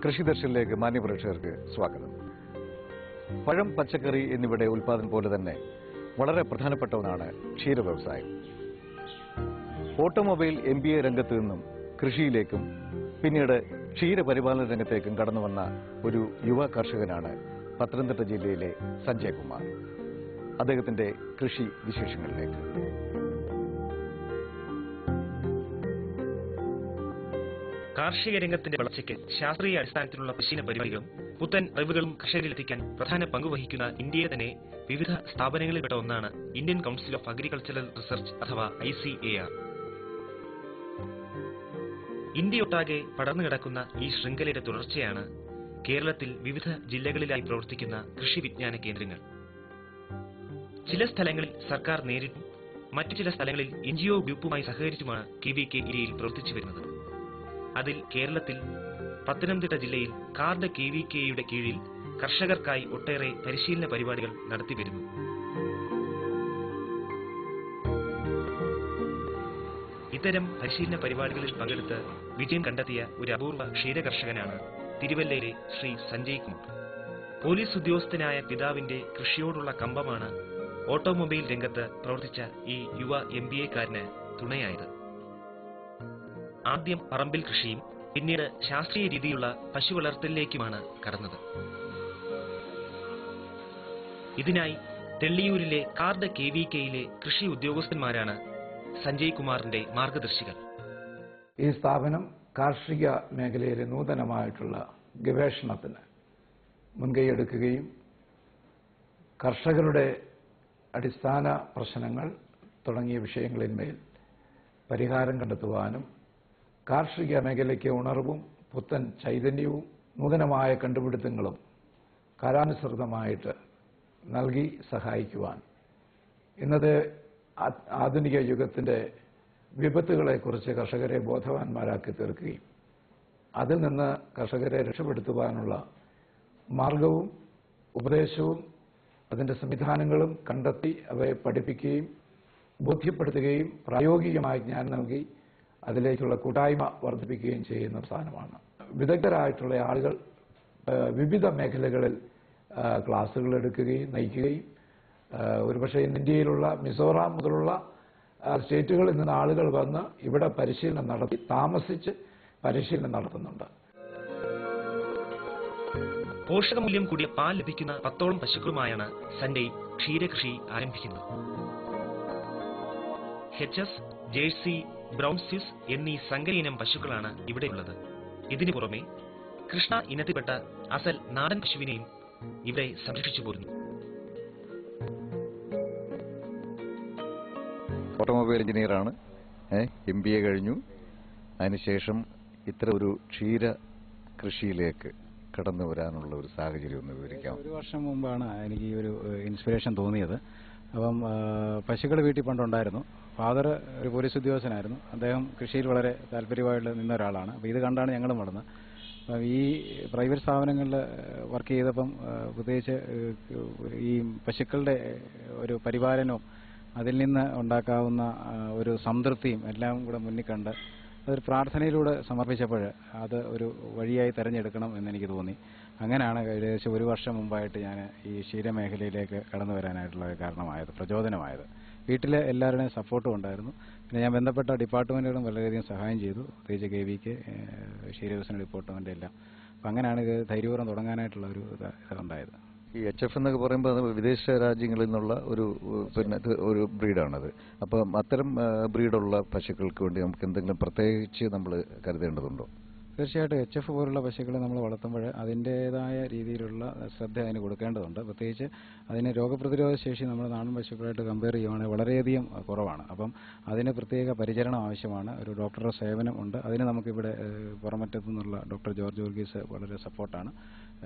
കൃഷിദർശനിലേക്ക് മാന്യപ്രേക്ഷകർക്ക് സ്വാഗതം. പഴം, പച്ചക്കറി എന്നിവയുടെ ഉൽപ്പാദനം പോലെ തന്നെ വളരെ പ്രധാനപ്പെട്ട ഒന്നാണ് ക്ഷീര വ്യവസായം. ഓട്ടോമൊബൈൽ MBA രംഗത്ത് നിന്നും കൃഷിയിലേക്കും പിന്നീട് ക്ഷീരപരിപാലന രംഗത്തേക്കും കടന്നു വന്ന ഒരു യുവ കർഷകനാണ് പത്തനംതിട്ട ജില്ലയിലെ സഞ്ജയ് കുമാർ. അദ്ദേഹത്തിന്റെ കൃഷി വിശേഷങ്ങളിലേക്ക്. കാർഷിക രംഗത്തിന്റെ വളർച്ചയ്ക്ക് ശാസ്ത്രീയ അടിസ്ഥാനത്തിലുള്ള പരിശീലന പരിപാടികളും പുത്തൻ അറിവുകളും കർഷകരിലെത്തിക്കാൻ പ്രധാന പങ്കുവഹിക്കുന്ന ഇന്ത്യയിലെ തന്നെ വിവിധ സ്ഥാപനങ്ങളിൽപ്പെട്ട ഒന്നാണ് Indian council of agricultural research അഥവാ ICAR. ഇന്ത്യയൊട്ടാകെ പടർന്നു കിടക്കുന്ന ഈ ശൃംഖലയുടെ തുടർച്ചയാണ് കേരളത്തിൽ വിവിധ ജില്ലകളിലായി പ്രവർത്തിക്കുന്ന കൃഷി വിജ്ഞാന കേന്ദ്രങ്ങൾ. ചില സ്ഥലങ്ങളിൽ സർക്കാർ നേരിട്ടും മറ്റു ചില സ്ഥലങ്ങളിൽ NGO ഗ്രൂപ്പുമായി സഹകരിച്ചുമാണ് KVK ഏരിയയിൽ പ്രവർത്തിച്ചു വരുന്നത്. അതിൽ കേരളത്തിൽ പത്തനംതിട്ട ജില്ലയിൽ കാർഡ് KVKയുടെ കീഴിൽ കർഷകർക്കായി ഒട്ടേറെ പരിശീലന പരിപാടികൾ നടത്തിവരുന്നു. ഇത്തരം പരിശീലന പരിപാടികളിൽ പങ്കെടുത്ത് വിജയം കണ്ടെത്തിയ ഒരു അപൂർവ ക്ഷീരകർഷകനാണ് തിരുവല്ലയിലെ ശ്രീ സഞ്ജയ് കുമാർ. പോലീസ് ഉദ്യോഗസ്ഥനായ പിതാവിന്റെ കൃഷിയോടുള്ള കമ്പമാണ് ഓട്ടോമൊബൈൽ രംഗത്ത് പ്രവർത്തിച്ച ഈ യുവ MBAക്കാരന് തുണയായത്. ആദ്യം പറമ്പിൽ കൃഷിയും പിന്നീട് ശാസ്ത്രീയ രീതിയിലുള്ള പശു വളർത്തലിലേക്കുമാണ് കടന്നത്. ഇതിനായി തെള്ളിയൂരിലെ കാർഡ് KVKയിലെ കൃഷി ഉദ്യോഗസ്ഥന്മാരാണ് സഞ്ജയ് കുമാറിന്റെ മാർഗദർശികൾ. ഈ സ്ഥാപനം കാർഷിക മേഖലയിലെ നൂതനമായിട്ടുള്ള ഗവേഷണത്തിന് മുൻകൈയെടുക്കുകയും കർഷകരുടെ അടിസ്ഥാന പ്രശ്നങ്ങൾ തുടങ്ങിയ വിഷയങ്ങളിന്മേൽ പരിഹാരം കണ്ടെത്തുവാനും കാർഷിക മേഖലയ്ക്ക് ഉണർവും പുത്തൻ ചൈതന്യവും നൂതനമായ കണ്ടുപിടുത്തങ്ങളും കാലാനുസൃതമായിട്ട് നൽകി സഹായിക്കുവാൻ ഇന്നത്തെ ആധുനിക യുഗത്തിന്റെ വിപത്തുകളെക്കുറിച്ച് കർഷകരെ ബോധവാന്മാരാക്കി തീർക്കുകയും അതിൽ നിന്ന് കർഷകരെ രക്ഷപ്പെടുത്തുവാനുള്ള മാർഗവും ഉപദേശവും അതിന്റെ സംവിധാനങ്ങളും കണ്ടെത്തി അവയെ പഠിപ്പിക്കുകയും ബോധ്യപ്പെടുത്തുകയും പ്രായോഗികമായി ജ്ഞാനം നൽകി അതിലേക്കുള്ള കൂട്ടായ്മ വർദ്ധിപ്പിക്കുകയും ചെയ്യുന്ന സ്ഥാനമാണ്. വിദഗ്ധരായിട്ടുള്ള ആളുകൾ വിവിധ മേഖലകളിൽ ക്ലാസുകൾ എടുക്കുകയും നയിക്കുകയും ഒരുപക്ഷെ ഇന്ത്യയിലുള്ള മിസോറാം മുതലുള്ള സ്റ്റേറ്റുകളിൽ നിന്ന് ആളുകൾ വന്ന് ഇവിടെ പരിശീലനം നടത്തി താമസിച്ച് പരിശീലനം നടത്തുന്നുണ്ട്. പോഷകമൂല്യം കൂടിയ പാൽ ലഭിക്കുന്ന 10ഓളം പശുക്കളുമായാണ് സഞ്ജയ് ക്ഷീരകൃഷി ആരംഭിക്കുന്നത്. HS, ജേഴ്സി, ബ്രൗൺ സ്വിസ് എന്നീ സങ്കരയിനം പശുക്കളാണ് ഇവിടെയുള്ളത്. ഇതിനു പുറമെ കൃഷ്ണ ഇനത്തിൽപ്പെട്ട അസൽ നാടൻ പശുവിനെയും ഇവിടെ സംരക്ഷിച്ചു പോരുന്നു. ഓട്ടോമൊബൈൽ എഞ്ചിനീയറാണ്, MBA കഴിഞ്ഞു. അതിനുശേഷം ഇത്ര ഒരു ക്ഷീര കൃഷിയിലേക്ക് കടന്നു വരാനുള്ള ഒരു സാഹചര്യം ഒന്ന് വിവരിക്കാം. ഒരു വർഷം മുമ്പാണ് എനിക്ക് ഈ ഒരു ഇൻസ്പിറേഷൻ തോന്നിയത്. അപ്പം പശുക്കൾ വീട്ടിൽ പണ്ടുണ്ടായിരുന്നു. ഫാദർ ഒരു പോലീസ് ഉദ്യോഗസ്ഥനായിരുന്നു. അദ്ദേഹം കൃഷിയിൽ വളരെ താല്പര്യമായിട്ട് നിന്ന ഒരാളാണ്. അപ്പോൾ ഇത് കണ്ടാണ് ഞങ്ങളും വളർന്നത്. അപ്പം ഈ പ്രൈവറ്റ് സ്ഥാപനങ്ങളിൽ വർക്ക് ചെയ്തപ്പം പ്രത്യേകിച്ച് ഈ പശുക്കളുടെ ഒരു പരിപാലനവും അതിൽ നിന്ന് ഉണ്ടാക്കാവുന്ന ഒരു സംതൃപ്തിയും എല്ലാം കൂടെ മുന്നിൽ കണ്ട് അതൊരു പ്രാർത്ഥനയിലൂടെ സമർപ്പിച്ചപ്പോൾ അത് ഒരു വഴിയായി തിരഞ്ഞെടുക്കണം എന്നെനിക്ക് തോന്നി. അങ്ങനെയാണ് ഏകദേശം ഒരു വർഷം മുമ്പായിട്ട് ഞാൻ ഈ ക്ഷീരമേഖലയിലേക്ക് കടന്നു വരാനായിട്ടുള്ള കാരണമായത്, പ്രചോദനമായത്. വീട്ടിലെ എല്ലാവരുടെയും സപ്പോർട്ടും ഉണ്ടായിരുന്നു. പിന്നെ ഞാൻ ബന്ധപ്പെട്ട ഡിപ്പാർട്ട്മെൻറ്റുകളും വളരെയധികം സഹായം ചെയ്തു, പ്രത്യേകിച്ച് KVK, ക്ഷീരവികസന ഡിപ്പാർട്ട്മെൻ്റ് എല്ലാം. അപ്പം അങ്ങനെയാണ് ഇത് ധൈര്യപൂർവ്വം തുടങ്ങാനായിട്ടുള്ള ഒരു ഇതുണ്ടായത്. ഈ HF എന്നൊക്കെ പറയുമ്പോൾ അത് വിദേശ രാജ്യങ്ങളിൽ നിന്നുള്ള ഒരു ബ്രീഡാണത്. അപ്പം അത്തരം ബ്രീഡുള്ള പശുക്കൾക്ക് വേണ്ടി നമുക്ക് എന്തെങ്കിലും പ്രത്യേകിച്ച് നമ്മൾ കരുതേണ്ടതുണ്ടോ? തീർച്ചയായിട്ടും HF പോലുള്ള പശുക്കളെ നമ്മൾ വളർത്തുമ്പോൾ അതിൻ്റേതായ രീതിയിലുള്ള ശ്രദ്ധ അതിന് കൊടുക്കേണ്ടതുണ്ട്. പ്രത്യേകിച്ച് അതിന് രോഗപ്രതിരോധ ശേഷി നമ്മൾ നാടൻ പശുക്കളായിട്ട് കമ്പയർ ചെയ്യുവാണെങ്കിൽ വളരെയധികം കുറവാണ്. അപ്പം അതിന് പ്രത്യേക പരിചരണം ആവശ്യമാണ്. ഒരു ഡോക്ടറുടെ സേവനം ഉണ്ട്. അതിന് നമുക്കിവിടെ പുറമറ്റത്തു നിന്നുള്ള ഡോക്ടർ ജോർജ് വർഗീസ് വളരെ സപ്പോർട്ടാണ്.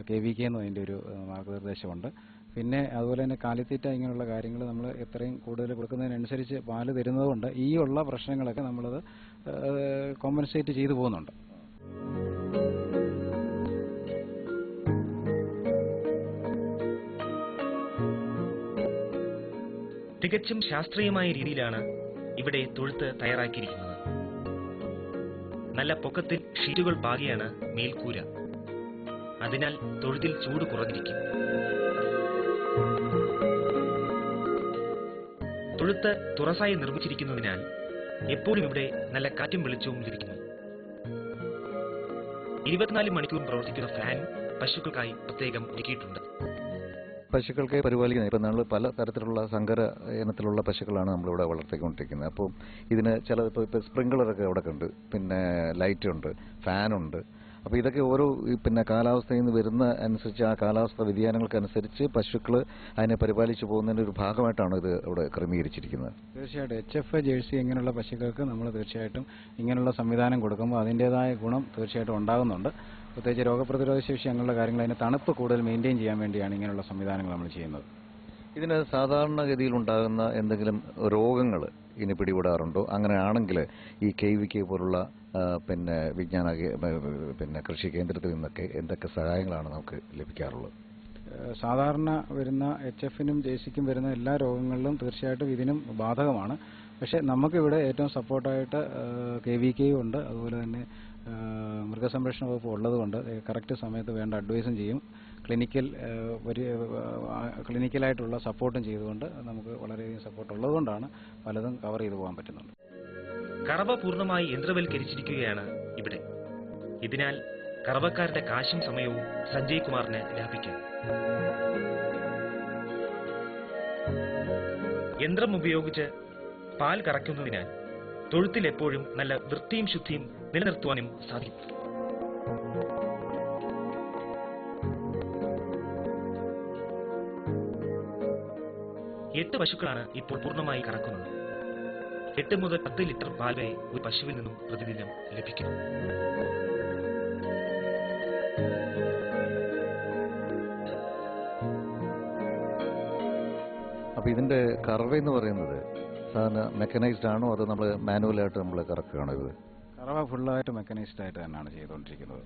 KVK എന്നും അതിൻ്റെ ഒരു മാർഗ്ഗനിർദ്ദേശമുണ്ട്. പിന്നെ അതുപോലെ തന്നെ കാലിത്തീറ്റ ഇങ്ങനെയുള്ള കാര്യങ്ങൾ നമ്മൾ എത്രയും കൂടുതൽ കൊടുക്കുന്നതിനനുസരിച്ച് പാല് തരുന്നതുകൊണ്ട് ഈ ഉള്ള പ്രശ്നങ്ങളൊക്കെ നമ്മളത് കോമ്പൻസേറ്റ് ചെയ്തു പോകുന്നുണ്ട്. തികച്ചും ശാസ്ത്രീയമായ രീതിയിലാണ് ഇവിടെ തൊഴുത്ത് തയ്യാറാക്കിയിരിക്കുന്നത്. നല്ല പൊക്കത്തിൽ ഷീറ്റുകൾ പാകിയാണ് മേൽക്കൂര. അതിനാൽ തൊഴുത്തിൽ ചൂട് കുറഞ്ഞിരിക്കും. തൊഴുത്ത് തുറസായി നിർമ്മിച്ചിരിക്കുന്നതിനാൽ എപ്പോഴും ഇവിടെ നല്ല കാറ്റും വെളിച്ചവും ലഭിക്കുന്നു. 24 മണിക്കൂർ പ്രവർത്തിക്കുന്ന ഫാൻ പശുക്കൾക്കായി പ്രത്യേകം ഒരുക്കിയിട്ടുണ്ട്. പശുക്കൾക്ക് പരിപാലിക്കുന്നത് ഇപ്പം നമ്മൾ പല തരത്തിലുള്ള സങ്കര ഇനത്തിലുള്ള പശുക്കളാണ് നമ്മളിവിടെ വളർത്തിക്കൊണ്ടിരിക്കുന്നത്. അപ്പോൾ ഇതിന് ചില ഇപ്പോൾ സ്പ്രിങ്ക്ലറൊക്കെ അവിടെ ഉണ്ട്, പിന്നെ ലൈറ്റുണ്ട്, ഫാനുണ്ട്. അപ്പോൾ ഇതൊക്കെ ഓരോ പിന്നെ കാലാവസ്ഥയിൽ നിന്ന് വരുന്ന അനുസരിച്ച് ആ കാലാവസ്ഥ വ്യതിയാനങ്ങൾക്കനുസരിച്ച് പശുക്കൾ അതിനെ പരിപാലിച്ചു പോകുന്നതിൻ്റെ ഒരു ഭാഗമായിട്ടാണ് ഇത് ഇവിടെ ക്രമീകരിച്ചിരിക്കുന്നത്. തീർച്ചയായിട്ടും HF ജേഴ്സി ഇങ്ങനെയുള്ള പശുക്കൾക്ക് നമ്മൾ തീർച്ചയായിട്ടും ഇങ്ങനെയുള്ള സംവിധാനം കൊടുക്കുമ്പോൾ അതിൻ്റേതായ ഗുണം തീർച്ചയായിട്ടും ഉണ്ടാകുന്നുണ്ട്. പ്രത്യേകിച്ച് രോഗപ്രതിരോധ ശേഷി അങ്ങനെയുള്ള കാര്യങ്ങൾ, അതിന് തണുപ്പ് കൂടുതൽ മെയിൻറ്റെയിൻ ചെയ്യാൻ വേണ്ടിയാണ് ഇങ്ങനെയുള്ള സംവിധാനങ്ങൾ നമ്മൾ ചെയ്യുന്നത്. ഇതിന് സാധാരണഗതിയിൽ ഉണ്ടാകുന്ന എന്തെങ്കിലും രോഗങ്ങൾ ഇനി പിടിപെടാറുണ്ടോ? അങ്ങനെയാണെങ്കിൽ ഈ KVK പോലുള്ള പിന്നെ പിന്നെ കൃഷി കേന്ദ്രത്തിൽ നിന്നൊക്കെ എന്തൊക്കെ സഹായങ്ങളാണ് നമുക്ക് ലഭിക്കാറുള്ളത്? സാധാരണ വരുന്ന HFനും JCക്കും വരുന്ന എല്ലാ രോഗങ്ങളിലും തീർച്ചയായിട്ടും ഇതിനും ബാധകമാണ്. പക്ഷേ നമുക്കിവിടെ ഏറ്റവും സപ്പോർട്ടായിട്ട് KVKയും ഉണ്ട്, അതുപോലെ തന്നെ മൃഗസംരക്ഷണ വകുപ്പ് ഉള്ളതുകൊണ്ട് കറക്റ്റ് സമയത്ത് വേണ്ട അഡ്വൈസും ചെയ്യും. ക്ലിനിക്കലായിട്ടുള്ള സപ്പോർട്ടും ചെയ്തുകൊണ്ട് നമുക്ക് വളരെയധികം സപ്പോർട്ട് ഉള്ളതുകൊണ്ടാണ് പലതും കവർ ചെയ്തു പോകാൻ പറ്റുന്നുണ്ട്. കറവ പൂർണ്ണമായി യന്ത്രവൽക്കരിച്ചിരിക്കുകയാണ് ഇവിടെ. ഇതിനാൽ കറവക്കാരുടെ കാശും സമയവും സഞ്ജയ് കുമാറിന് ലാഭിക്കാം. യന്ത്രം ഉപയോഗിച്ച് പാൽ കറക്കുന്നതിനാൽ തൊഴുത്തിൽ എപ്പോഴും നല്ല വൃത്തിയും ശുദ്ധിയും നിലനിർത്തുവാനും സാധിക്കും. എട്ട് പശുക്കളാണ് ഇപ്പോൾ പൂർണ്ണമായി കറക്കുന്നത്. 8 മുതൽ 10 ലിറ്റർ പാൽ വരെ ഒരു പശുവിൽ നിന്നും പ്രതിദിനം ലഭിക്കുന്നു. അപ്പോൾ ഇതിൻ്റെ കറവ എന്ന് പറയുന്നത് സാധാരണ മെക്കനൈസ്ഡ് ആണോ അതോ നമ്മൾ മാനുവലായിട്ട് നമ്മൾ കറക്കുകയാണോ? ഇത് കറവ ഫുള്ളായിട്ട് മെക്കനൈസ്ഡ് ആയിട്ട് തന്നെയാണ് ചെയ്തുകൊണ്ടിരിക്കുന്നത്.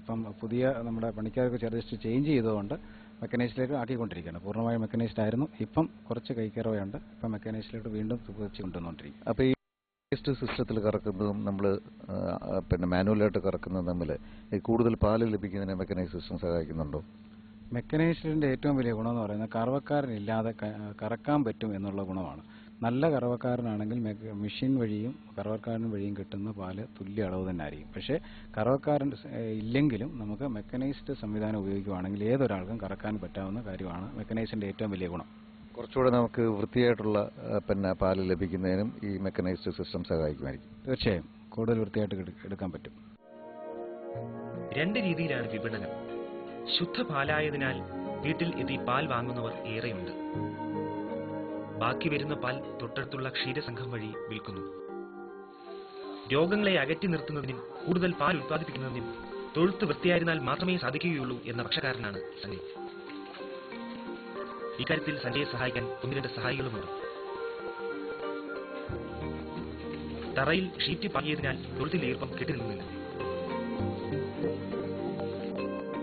ഇപ്പം പുതിയ നമ്മുടെ പണിക്കാർക്ക് ചെറിയ ചേഞ്ച് ചെയ്തുകൊണ്ട് മെക്കനൈസ്ഡിലേക്ക് ആക്കിക്കൊണ്ടിരിക്കുകയാണ്. പൂർണ്ണമായും മെക്കനൈസ്ഡ് ആയിരുന്നു, ഇപ്പം കുറച്ച് കൈക്കറവയുണ്ട്, ഇപ്പം മെക്കനൈസ്ഡിലേക്ക് വീണ്ടും വെച്ച് കൊണ്ടുവന്നുകൊണ്ടിരിക്കും. അപ്പോൾ ഈ വേസ്റ്റ് സിസ്റ്റത്തിൽ കറക്കുന്നതും നമ്മൾ പിന്നെ മാനുവലായിട്ട് കറക്കുന്നതും തമ്മിൽ കൂടുതൽ പാല് ലഭിക്കുന്നതിന് മെക്കനൈസ്ഡ് സിസ്റ്റം സഹായിക്കുന്നുണ്ടോ? മെക്കനൈസ്ഡിൻ്റെ ഏറ്റവും വലിയ ഗുണം എന്ന് പറയുന്നത് കറവക്കാരനില്ലാതെ കറക്കാൻ പറ്റും എന്നുള്ള ഗുണമാണ്. നല്ല കറവക്കാരനാണെങ്കിൽ മെഷീൻ വഴിയും കറവക്കാരൻ വഴിയും കിട്ടുന്ന പാല് തുല്യ അളവ് തന്നെ ആയിരിക്കും. പക്ഷേ കറവക്കാരൻ ഇല്ലെങ്കിലും നമുക്ക് മെക്കനൈസ്ഡ് സംവിധാനം ഉപയോഗിക്കുകയാണെങ്കിൽ ഏതൊരാൾക്കും കറക്കാൻ പറ്റാവുന്ന കാര്യമാണ് മെക്കനൈസ്ഡിൻ്റെ ഏറ്റവും വലിയ ഗുണം. കുറച്ചുകൂടെ നമുക്ക് വൃത്തിയായിട്ടുള്ള പിന്നെ പാല് ലഭിക്കുന്നതിനും ഈ മെക്കനൈസ്ഡ് സിസ്റ്റം സഹായിക്കുമായിരിക്കും. തീർച്ചയായും കൂടുതൽ വൃത്തിയായിട്ട് എടുക്കാൻ പറ്റും. 2 രീതിയിലാണ് വിപണനം. ശുദ്ധ പാലായതിനാൽ വീട്ടിൽ എത്തി പാൽ വാങ്ങുന്നവർ ഏറെയുണ്ട്. ബാക്കി വരുന്ന പാൽ തൊട്ടടുത്തുള്ള ക്ഷീരസംഘം വഴി വിൽക്കുന്നു. രോഗങ്ങളെ അകറ്റി നിർത്തുന്നതിനും കൂടുതൽ പാൽ ഉത്പാദിപ്പിക്കുന്നതിനും തൊഴുത്ത് വൃത്തിയായിരുന്നാൽ മാത്രമേ സാധിക്കുകയുള്ളൂ എന്ന പക്ഷക്കാരനാണ് സഞ്ജയ്. ഇക്കാര്യത്തിൽ സഞ്ജയെ സഹായിക്കാൻ 1-2 സഹായികളുമുണ്ട്. തറയിൽ ഷീറ്റ് പാകിയതിനാൽ തൊഴുത്തിൽ ഈർപ്പം കെട്ടിനിൽക്കുന്നില്ല.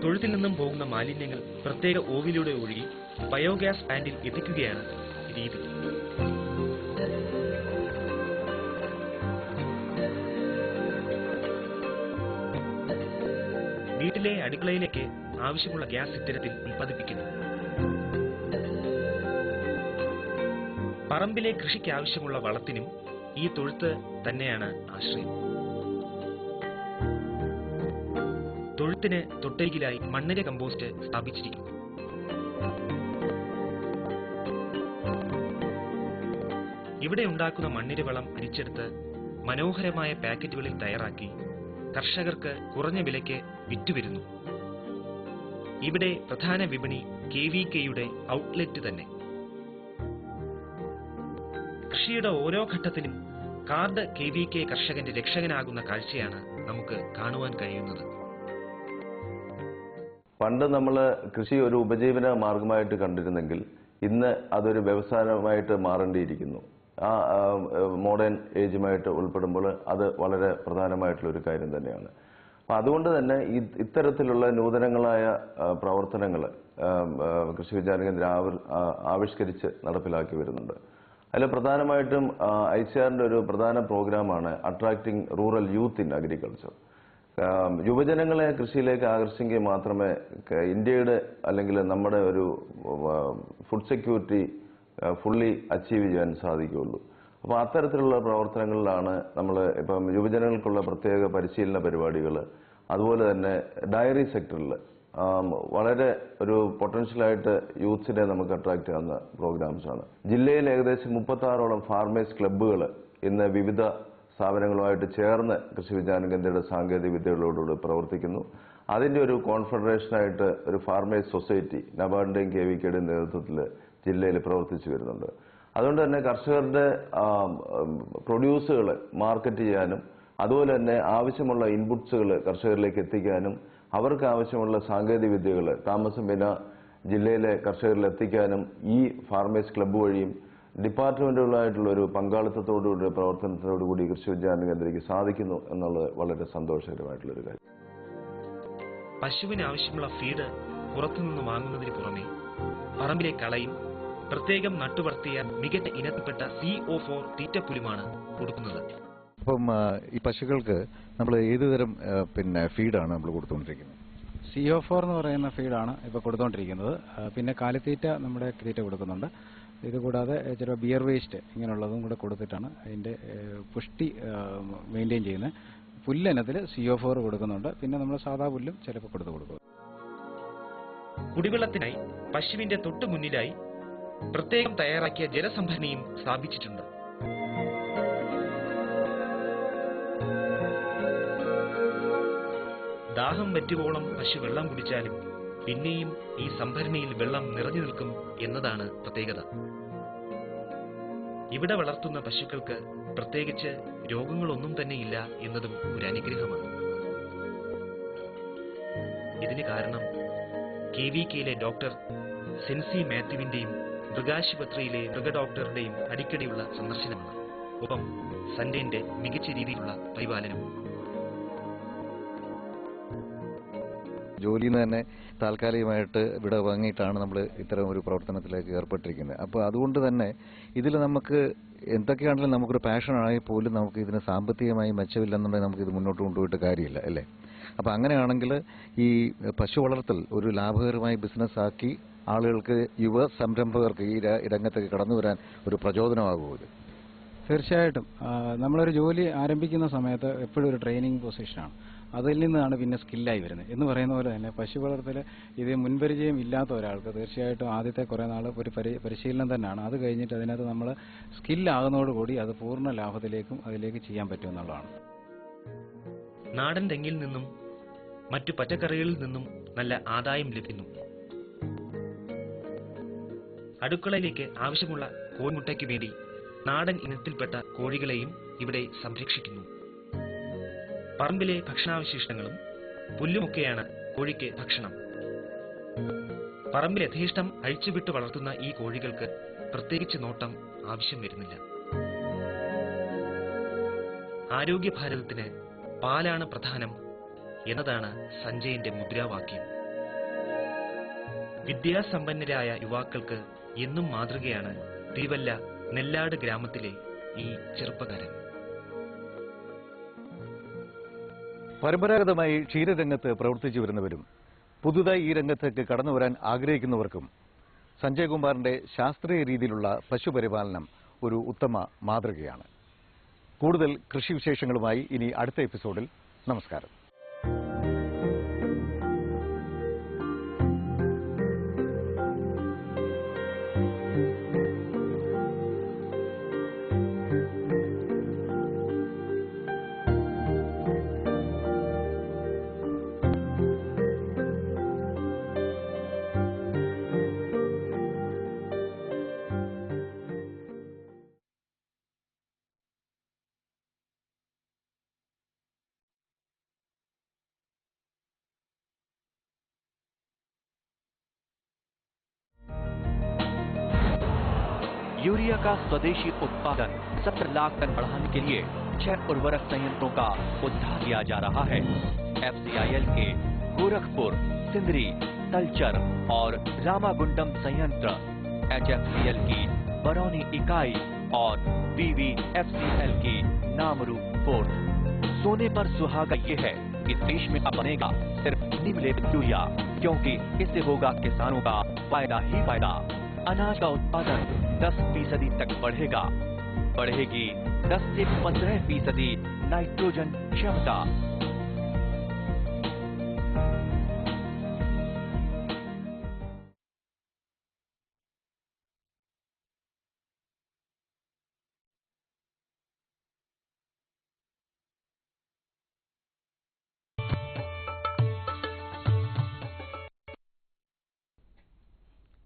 തൊഴുത്തിൽ നിന്നും പോകുന്ന മാലിന്യങ്ങൾ പ്രത്യേക ഓവിലൂടെ ഒഴുകി ബയോഗ്യാസ് പ്ലാന്റിൽ എത്തിക്കുകയാണ് രീതി. വീട്ടിലെ അടുക്കളയിലേക്ക് ആവശ്യമുള്ള ഗ്യാസ് ഇത്തരത്തിൽ ഉൽപ്പാദിപ്പിക്കുന്നു. പറമ്പിലെ കൃഷിക്ക് ആവശ്യമുള്ള വളത്തിനും ഈ തൊഴുത്ത് തന്നെയാണ് ആശ്രയം. തൊഴുത്തിന് തൊട്ടരികിലായി മണ്ണിര കമ്പോസ്റ്റ് സ്ഥാപിച്ചിരിക്കുന്നു. ഇവിടെ ഉണ്ടാക്കുന്ന മണ്ണിര വളം അരിച്ചെടുത്ത് മനോഹരമായ പാക്കറ്റുകളിൽ തയ്യാറാക്കി കർഷകർക്ക് കുറഞ്ഞ വിലയ്ക്ക് വിറ്റുവരുന്നു. ഇവിടെ പ്രധാന വിപണി KVKയുടെ ഔട്ട്ലെറ്റ് തന്നെ. കൃഷിയുടെ ഓരോ ഘട്ടത്തിലും കാർഡ് KVK കർഷകന്റെ രക്ഷകനാകുന്ന കാഴ്ചയാണ് നമുക്ക് കാണുവാൻ കഴിയുന്നത്. പണ്ട് നമ്മൾ കൃഷി ഒരു ഉപജീവന മാർഗമായിട്ട് കണ്ടിരുന്നെങ്കിൽ ഇന്ന് അതൊരു വ്യവസായമായിട്ട് മാറേണ്ടിയിരിക്കുന്നു. ആ മോഡേൺ ഏജുമായിട്ട് ഉൾപ്പെടുമ്പോൾ അത് വളരെ പ്രധാനമായിട്ടുള്ളൊരു കാര്യം തന്നെയാണ്. അപ്പം അതുകൊണ്ട് തന്നെ ഇത്തരത്തിലുള്ള നൂതനങ്ങളായ പ്രവർത്തനങ്ങൾ കൃഷി വിജ്ഞാന കേന്ദ്രം ആവിഷ്കരിച്ച് നടപ്പിലാക്കി വരുന്നുണ്ട്. അതിൽ പ്രധാനമായിട്ടും ICARന്റെ ഒരു പ്രധാന പ്രോഗ്രാമാണ് attracting rural youth in agriculture. യുവജനങ്ങളെ കൃഷിയിലേക്ക് ആകർഷിക്കുക മാത്രമേ ഇന്ത്യയുടെ അല്ലെങ്കിൽ നമ്മുടെ ഒരു ഫുഡ് സെക്യൂരിറ്റി ഫുള്ളി അച്ചീവ് ചെയ്യാൻ സാധിക്കുകയുള്ളൂ. അപ്പോൾ അത്തരത്തിലുള്ള പ്രവർത്തനങ്ങളിലാണ് നമ്മൾ ഇപ്പം യുവജനങ്ങൾക്കുള്ള പ്രത്യേക പരിശീലന പരിപാടികൾ, അതുപോലെ തന്നെ ഡയറി സെക്ടറിൽ വളരെ ഒരു പൊട്ടൻഷ്യലായിട്ട് യൂത്ത്സിനെ നമുക്ക് അട്രാക്ട് ചെയ്യുന്ന പ്രോഗ്രാംസാണ്. ജില്ലയിൽ ഏകദേശം 36ഓളം ഫാർമേഴ്സ് ക്ലബ്ബുകൾ ഇന്ന് വിവിധ സ്ഥാപനങ്ങളുമായിട്ട് ചേർന്ന് കൃഷി വിജ്ഞാന കേന്ദ്രയുടെ സാങ്കേതിക വിദ്യകളോടുകൂടി പ്രവർത്തിക്കുന്നു. അതിൻ്റെ ഒരു കോൺഫെഡറേഷനായിട്ട് ഒരു ഫാർമേഴ്സ് സൊസൈറ്റി നബാർഡിൻ്റെയും KVKയുടെയും നേതൃത്വത്തിൽ ജില്ലയിൽ പ്രവർത്തിച്ചു വരുന്നുണ്ട്. അതുകൊണ്ട് തന്നെ കർഷകരുടെ പ്രൊഡ്യൂസുകൾ മാർക്കറ്റ് ചെയ്യാനും അതുപോലെ തന്നെ ആവശ്യമുള്ള ഇൻപുട്സുകൾ കർഷകരിലേക്ക് എത്തിക്കാനും അവർക്ക് ആവശ്യമുള്ള സാങ്കേതിക വിദ്യകൾ താമസം വിന ജില്ലയിലെ കർഷകരിൽ എത്തിക്കാനും ഈ ഫാർമേഴ്സ് ക്ലബ്ബ് വഴിയും ഡിപ്പാർട്ട്മെന്റുകളായിട്ടുള്ള ഒരു പങ്കാളിത്തത്തോടുകൂടി പ്രവർത്തനത്തോടുകൂടി കൃഷി വിജ്ഞാന കേന്ദ്രയ്ക്ക് സാധിക്കുന്നു എന്നുള്ളത് വളരെ സന്തോഷകരമായിട്ടുള്ളൊരു കാര്യം. പശുവിന് ആവശ്യമുള്ള ഫീഡ് പുറത്തുനിന്ന് വാങ്ങുന്നതിന് പുറമെ പറമ്പിലെ കളയും പ്രത്യേകം നട്ടുവളർത്തിയ മികച്ച ഇനത്തിൽപ്പെട്ട CO4 തീറ്റപ്പുലുമാണ് കൊടുക്കുന്നത്. അപ്പം ഈ പശുക്കൾക്ക് നമ്മൾ ഏതുതരം ഫീഡാണ് നമ്മൾ കൊടുത്തുകൊണ്ടിരിക്കുന്നത്? CO4 എന്ന് പറയുന്ന ഫീഡാണ് ഇപ്പോൾ കൊടുത്തുകൊണ്ടിരിക്കുന്നത്. പിന്നെ കാലിത്തീറ്റ നമ്മുടെ തീറ്റ കൊടുക്കുന്നുണ്ട്. ഇതുകൂടാതെ ചില ബിയർ വേസ്റ്റ് ഇങ്ങനെയുള്ളതും കൂടെ കൊടുത്തിട്ടാണ് അതിൻ്റെ പുഷ്ടി മെയിൻറ്റെയിൻ ചെയ്യുന്നത്. പുല്ലിനത്തിൽ CO4 കൊടുക്കുന്നുണ്ട്. പിന്നെ നമ്മൾ സാധാ പുല്ലും ചിലപ്പോൾ കൊടുക്കും. കുടിവെള്ളത്തിനായി പശുവിന്റെ തൊട്ടു മുന്നിലായി പ്രത്യേകം തയ്യാറാക്കിയ ജലസംഭരണിയും സ്ഥാപിച്ചിട്ടുണ്ട്. ദാഹം വറ്റുവോളം പശു വെള്ളം കുടിച്ചാലും പിന്നെയും ഈ സംഭരണിയിൽ വെള്ളം നിറഞ്ഞു നിൽക്കും എന്നതാണ് പ്രത്യേകത. ഇവിടെ വളർത്തുന്ന പശുക്കൾക്ക് പ്രത്യേകിച്ച് രോഗങ്ങളൊന്നും തന്നെയില്ല എന്നതും ഒരു അനുഗ്രഹമാണ്. ഇതിന് കാരണം KVKയിലെ ഡോക്ടർ സെൻസി മാത്യുവിന്റെയും മൃഗാശുപത്രിയിലെ മൃഗഡോക്ടറുടെയും അടിക്കടിയുള്ള സന്ദർശനമാണ്. ഒപ്പം സന്റേന്റെ മികച്ച രീതിയിലുള്ള പരിപാലനം. ജോലിയിൽ നിന്ന് തന്നെ താൽക്കാലികമായിട്ട് ഇവിടെ വാങ്ങിയിട്ടാണ് നമ്മൾ ഇത്തരം ഒരു പ്രവർത്തനത്തിലേക്ക് ഏർപ്പെട്ടിരിക്കുന്നത്. അപ്പോൾ അതുകൊണ്ട് തന്നെ ഇതിൽ നമുക്ക് എന്തൊക്കെയാണെങ്കിലും നമുക്കൊരു പാഷനാണെങ്കിൽ പോലും നമുക്ക് ഇതിന് സാമ്പത്തികമായി മെച്ചമില്ലെന്നുണ്ടെങ്കിൽ നമുക്കിത് മുന്നോട്ട് കൊണ്ടുപോയിട്ട് കാര്യമില്ല, അല്ലേ? അപ്പോൾ അങ്ങനെയാണെങ്കിൽ ഈ പശു വളർത്തൽ ഒരു ലാഭകരമായ ബിസിനസ്സാക്കി ആളുകൾക്ക് യുവ സംരംഭകർക്ക് ഈ രംഗത്തേക്ക് കടന്നു വരാൻ ഒരു പ്രചോദനമാകുമോ ഇത്? തീർച്ചയായിട്ടും. നമ്മളൊരു ജോലി ആരംഭിക്കുന്ന സമയത്ത് എപ്പോഴും ഒരു ട്രെയിനിങ് പൊസിഷനാണ്. അതിൽ നിന്നാണ് പിന്നെ സ്കില്ലായി വരുന്നത്. എന്ന് പറയുന്ന പോലെ തന്നെ പശു വളർത്തൽ ഇത് മുൻപരിചയം ഇല്ലാത്ത ഒരാൾക്ക് തീർച്ചയായിട്ടും ആദ്യത്തെ കുറേ നാൾ ഒരു പരിശീലനം തന്നെയാണ്. അത് കഴിഞ്ഞിട്ട് അതിനകത്ത് നമ്മൾ സ്കില്ലാകുന്നതോടുകൂടി അത് പൂർണ്ണ ലാഭത്തിലേക്കും അതിലേക്ക് ചെയ്യാൻ പറ്റുമെന്നുള്ളതാണ്. നാടൻ തെങ്ങിൽ നിന്നും മറ്റു പച്ചക്കറികളിൽ നിന്നും നല്ല ആദായം ലഭിക്കുന്നു. അടുക്കളയിലേക്ക് ആവശ്യമുള്ള കോഴിമുട്ടയ്ക്ക് വേണ്ടി നാടൻ ഇനത്തിൽപ്പെട്ട കോഴികളെയും ഇവിടെ സംരക്ഷിക്കുന്നു. പറമ്പിലെ ഭക്ഷണാവശിഷ്ടങ്ങളും പുല്ലുമൊക്കെയാണ് കോഴിക്ക് ഭക്ഷണം. പറമ്പിൽ യഥേഷ്ടം അഴിച്ചുവിട്ട് വളർത്തുന്ന ഈ കോഴികൾക്ക് പ്രത്യേകിച്ച് നോട്ടം ആവശ്യം വരുന്നില്ല. ആരോഗ്യഭാരതത്തിന് പാലാണ് പ്രധാനം എന്നതാണ് സഞ്ജയന്റെ മുദ്രാവാക്യം. വിദ്യാസമ്പന്നരായ യുവാക്കൾക്ക് എന്നും മാതൃകയാണ് തിരുവല്ല നെല്ലാട് ഗ്രാമത്തിലെ ഈ ചെറുപ്പക്കാരൻ. പരമ്പരാഗതമായി ക്ഷീരരംഗത്ത് പ്രവർത്തിച്ചു വരുന്നവരും പുതുതായി ഈ രംഗത്തേക്ക് കടന്നു വരാൻ ആഗ്രഹിക്കുന്നവർക്കും സഞ്ജയ് കുമാറിന്റെ ശാസ്ത്രീയ രീതിയിലുള്ള പശുപരിപാലനം ഒരു ഉത്തമ മാതൃകയാണ്. കൂടുതൽ കൃഷിവിശേഷങ്ങളുമായി ഇനി അടുത്ത എപ്പിസോഡിൽ. നമസ്കാരം. यूरिया का स्वदेशी उत्पादन 70 लाख टन बढ़ाने के लिए 6 उर्वरक संयंत्रों का उद्धार किया जा रहा है। FCIL के गोरखपुर, सिंदरी, तलचर और रामागुंडम संयंत्र, HFCL की बरौनी इकाई और BVFCL की नामरू पोर्ट। सोने पर सुहागा ये है कि देश में अब बनेगा सिर्फ नीम लेपित यूरिया, क्योंकि इससे होगा किसानों का फायदा ही फायदा। अनाज का उत्पादन 10% तक बढ़ेगा। बढ़ेगी 10 से 15% नाइट्रोजन क्षमता।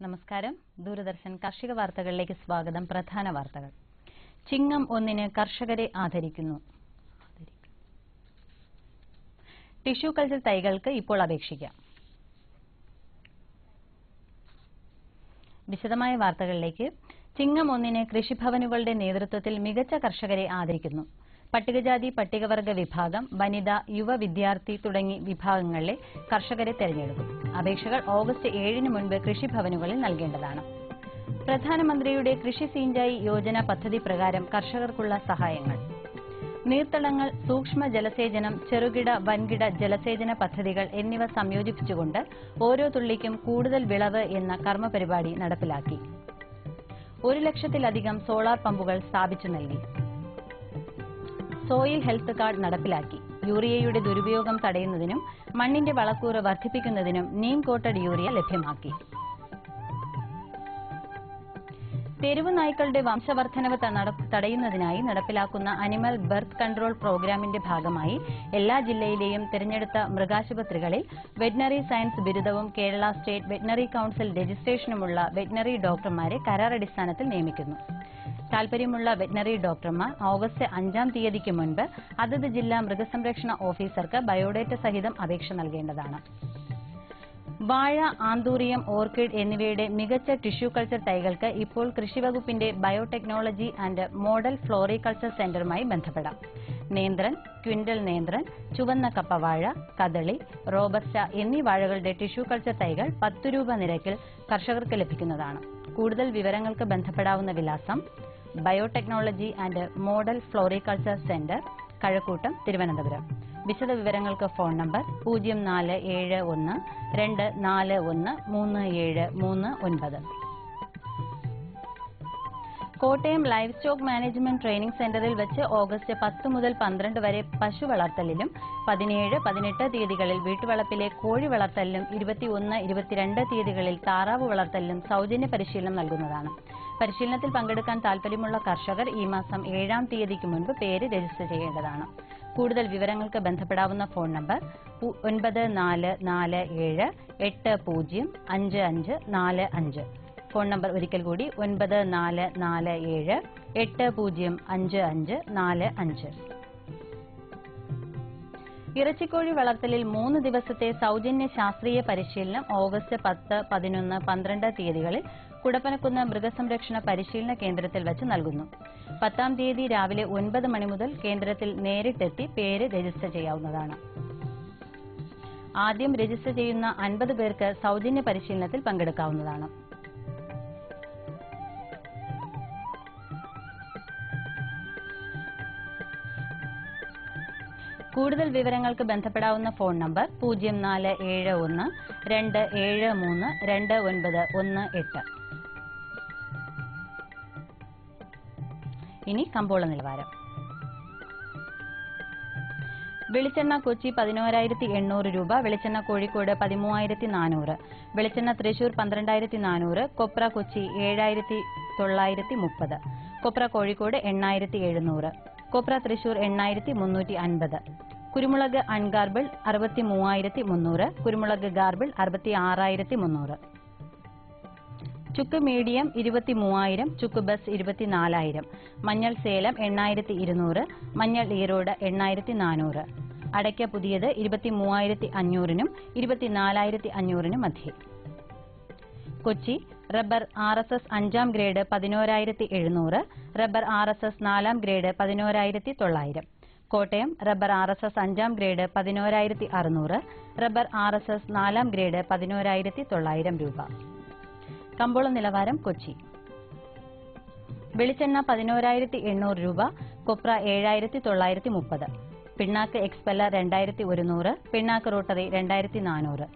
നമസ്കാരം. ദൂരദർശൻ കാർഷിക വാർത്തകളിലേക്ക് സ്വാഗതം. പ്രധാന വാർത്തകൾ. ചിങ്ങം 1 കർഷകരെ ആദരിക്കുന്നു. ടിഷ്യൂ കൾച്ചർ തൈകൾക്ക് ഇപ്പോൾ അപേക്ഷിക്കാം. വിശദമായ വാർത്തകളിലേക്ക്. ചിങ്ങം 1 കൃഷിഭവനുകളുടെ നേതൃത്വത്തിൽ മികച്ച കർഷകരെ ആദരിക്കുന്നു. പട്ടികജാതി പട്ടികവർഗ വിഭാഗം, വനിത, യുവ വിദ്യാർത്ഥി തുടങ്ങി വിഭാഗങ്ങളിലെ കർഷകരെ തെരഞ്ഞെടുക്കും. അപേക്ഷകൾ ഓഗസ്റ്റ് 7 മുൻപ് കൃഷിഭവനുകളിൽ നൽകേണ്ടതാണ്. പ്രധാനമന്ത്രിയുടെ കൃഷി സിഞ്ചായി യോജന പദ്ധതി പ്രകാരം കർഷകർക്കുള്ള സഹായങ്ങൾ. നീർത്തടങ്ങൾ, സൂക്ഷ്മ ജലസേചനം, ചെറുകിട വൻകിട ജലസേചന പദ്ധതികൾ എന്നിവ സംയോജിപ്പിച്ചുകൊണ്ട് ഓരോ തുള്ളിക്കും കൂടുതൽ വിളവ് എന്ന കർമ്മപരിപാടി നടപ്പിലാക്കി. 1 ലക്ഷത്തിലധികം സോളാർ പമ്പുകൾ സ്ഥാപിച്ചു നൽകി. സോയിൽ ഹെൽത്ത് കാർഡ് നടപ്പിലാക്കി. യൂറിയയുടെ ദുരുപയോഗം തടയുന്നതിനും മണ്ണിന്റെ വളക്കൂറ് വർദ്ധിപ്പിക്കുന്നതിനും നീം കോട്ടഡ് യൂറിയ ലഭ്യമാക്കി. തെരുവ് നായ്ക്കളുടെ വംശവർദ്ധനവ് തടയുന്നതിനായി നടപ്പിലാക്കുന്ന അനിമൽ ബർത്ത് കൺട്രോൾ പ്രോഗ്രാമിന്റെ ഭാഗമായി എല്ലാ ജില്ലയിലെയും തിരഞ്ഞെടുത്ത മൃഗാശുപത്രികളിൽ വെറ്റിനറി സയൻസ് ബിരുദവും കേരള സ്റ്റേറ്റ് വെറ്റിനറി കൌൺസിൽ രജിസ്ട്രേഷനുമുള്ള വെറ്റിനറി ഡോക്ടർമാരെ കരാറടിസ്ഥാനത്തിൽ നിയമിക്കുന്നു. താൽപര്യമുള്ള വെറ്റിനറി ഡോക്ടർമാർ ഓഗസ്റ്റ് 5 മുൻപ് അതത് ജില്ലാ മൃഗസംരക്ഷണ ഓഫീസർക്ക് ബയോഡേറ്റ സഹിതം അപേക്ഷ നൽകേണ്ടതാണ്. വാഴ, ആന്തൂറിയം, ഓർക്കിഡ് എന്നിവയുടെ മികച്ച ടിഷ്യൂ കൾച്ചർ തൈകൾക്ക് ഇപ്പോൾ കൃഷിവകുപ്പിന്റെ ബയോടെക്നോളജി ആൻഡ് മോഡൽ ഫ്ലോറികൾച്ചർ സെന്ററുമായി ബന്ധപ്പെടാം. നേന്ത്രൻ, ക്വിന്റൽ നേന്ത്രൻ, ചുവന്ന കപ്പവാഴ, കദളി, റോബസ്റ്റ എന്നീ വാഴകളുടെ ടിഷ്യൂ കൾച്ചർ തൈകൾ 10 രൂപ നിരക്കിൽ കർഷകർക്ക് ലഭിക്കുന്നതാണ്. കൂടുതൽ വിവരങ്ങൾക്ക് ബന്ധപ്പെടാവുന്ന വിലാസം biotechnology and model floriculture centre, Kazhakkoottam, Thiruvananthapuram. വിശദ വിവരങ്ങൾക്ക് phone number 0471 241 3739. Kottayam live stock management training സെന്ററിൽ വെച്ച് ഓഗസ്റ്റ് 10 മുതൽ 12 വരെ പശു വളർത്തലിലും 17, 18 തീയതികളിൽ വീട്ടുവളപ്പിലെ കോഴി വളർത്തലിലും 21, 22 തീയതികളിൽ താറാവ് വളർത്തലിലും സൗജന്യ പരിശീലനം നൽകുന്നതാണ്. പരിശീലനത്തിൽ പങ്കെടുക്കാൻ താൽപര്യമുള്ള കർഷകർ ഈ മാസം 7 തീയതിക്ക് മുൻപ് പേര് രജിസ്റ്റർ ചെയ്യേണ്ടതാണ്. കൂടുതൽ വിവരങ്ങൾക്ക് ബന്ധപ്പെടാവുന്ന ഫോൺ നമ്പർ 9447 805545. ഫോൺ നമ്പർ ഒരിക്കൽ കൂടി 9447 805545. ഇറച്ചിക്കോഴി വളർത്തലിൽ 3 ദിവസത്തെ സൗജന്യ ശാസ്ത്രീയ പരിശീലനം ഓഗസ്റ്റ് 10, 11, 12 തീയതികളിൽ കുടപ്പനക്കുന്ന് മൃഗസംരക്ഷണ പരിശീലന കേന്ദ്രത്തിൽ വച്ച് നൽകുന്നു. 10 തീയതി രാവിലെ 9 മണി മുതൽ കേന്ദ്രത്തിൽ നേരിട്ടെത്തി പേര് രജിസ്റ്റർ ചെയ്യാവുന്നതാണ്. ആദ്യം രജിസ്റ്റർ ചെയ്യുന്ന 50 പേർക്ക് സൗജന്യ പരിശീലനത്തിൽ പങ്കെടുക്കാവുന്നതാണ്. കൂടുതൽ വിവരങ്ങൾക്ക് ബന്ധപ്പെടാവുന്ന ഫോൺ നമ്പർ 0471 273 2918. ഇനി കമ്പോള നിലവാരം. വെളിച്ചെണ്ണ കൊച്ചി 11,800 രൂപ, വെളിച്ചെണ്ണ കോഴിക്കോട് 13,400, വെളിച്ചെണ്ണ തൃശൂർ 12,400, കൊപ്ര കൊച്ചി 7,930, കൊപ്ര കോഴിക്കോട് 8,700, കൊപ്ര തൃശൂർ 8,350, കുരുമുളക് അൺഗാർബിൾ 63,300, കുരുമുളക് ഗാർബിൾ 66,300, ചുക്ക് മീഡിയം 23,000, ചുക്ക് ബസ് 24,000, മഞ്ഞൾ സേലം 8,200, മഞ്ഞൾ ഈറോഡ് 8,400, അടയ്ക്ക പുതിയത് 23,500 24,500 മധ്യേ. Kochi rubber RSS 5ാം grade 11,700, rubber RSS 4ാം grade 11,900, Kottayam rubber RSS 5ാം grade 11,600, rubber RSS 4ാം grade 11,900 രൂപ. കമ്പോള നിലവാരം കൊച്ചി. വെളിച്ചെണ്ണ 11,800 രൂപ, കൊപ്ര 7,930, പിണ്ണാക്ക് എക്സ്പെല്ലർ 2100, പിണ്ണാക്ക് റോട്ടറി 2400.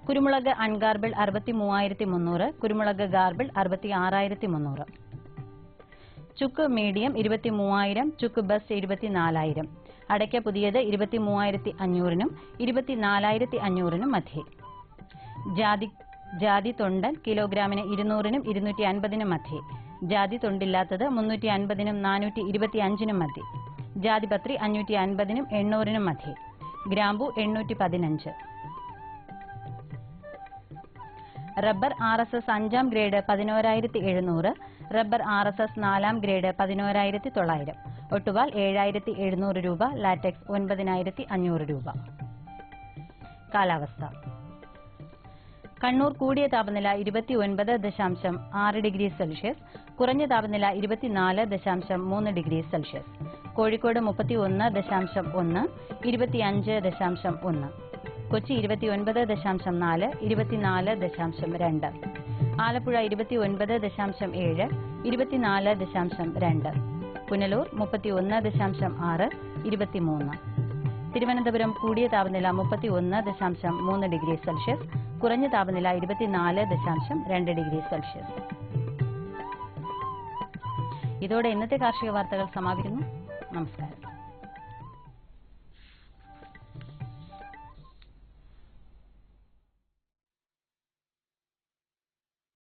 കുരുമുളക് അൺഗാർബിൾ 63300, കുരുമുളക് ഗാർബിൾ 66300. ചുക്ക് മീഡിയം 23000, ചുക്ക് ബസ് 24000. അടയ്ക്ക പുതിയത് 23500-നും 24500-നും മധ്യേ. ജാതി തൊണ്ടൻ കിലോഗ്രാമിന് 200-നും 250-നും മധ്യേ. ജാതി തൊണ്ടില്ലാത്തത് 350-നും 425-നും മധ്യേ. ജാതിപത്രി 550-നും 800-നും മധ്യേ. ഗ്രാമ്പു 815. Rubber RSS 5ാം grade 11700, rubber RSS 4ാം grade 11900. ഒട്ടുപാൽ 7700 രൂപ, ലാറ്റക്സ് 9500 രൂപ. കാലാവസ്ഥ. കണ്ണൂർ കൂടിയ താപനില 29.6 ഡിഗ്രി സെൽഷ്യസ്, കുറഞ്ഞ താപനില 24.3 ഡിഗ്രി സെൽഷ്യസ്. കോഴിക്കോട് 31.1, 25.1. കൊച്ചി 29.4, 24.2. ആലപ്പുഴ 29.7, 24.2. പുനലൂർ 31.6, 23. തിരുവനന്തപുരം കൂടിയ താപനില 31.3 ഡിഗ്രി സെൽഷ്യസ്, കുറഞ്ഞ താപനില 24.2 ഡിഗ്രി സെൽഷ്യസ്. ഇതോടെ ഇന്നത്തെ കാർഷിക വാർത്തകൾ സമാപിക്കുന്നു. നമസ്കാരം.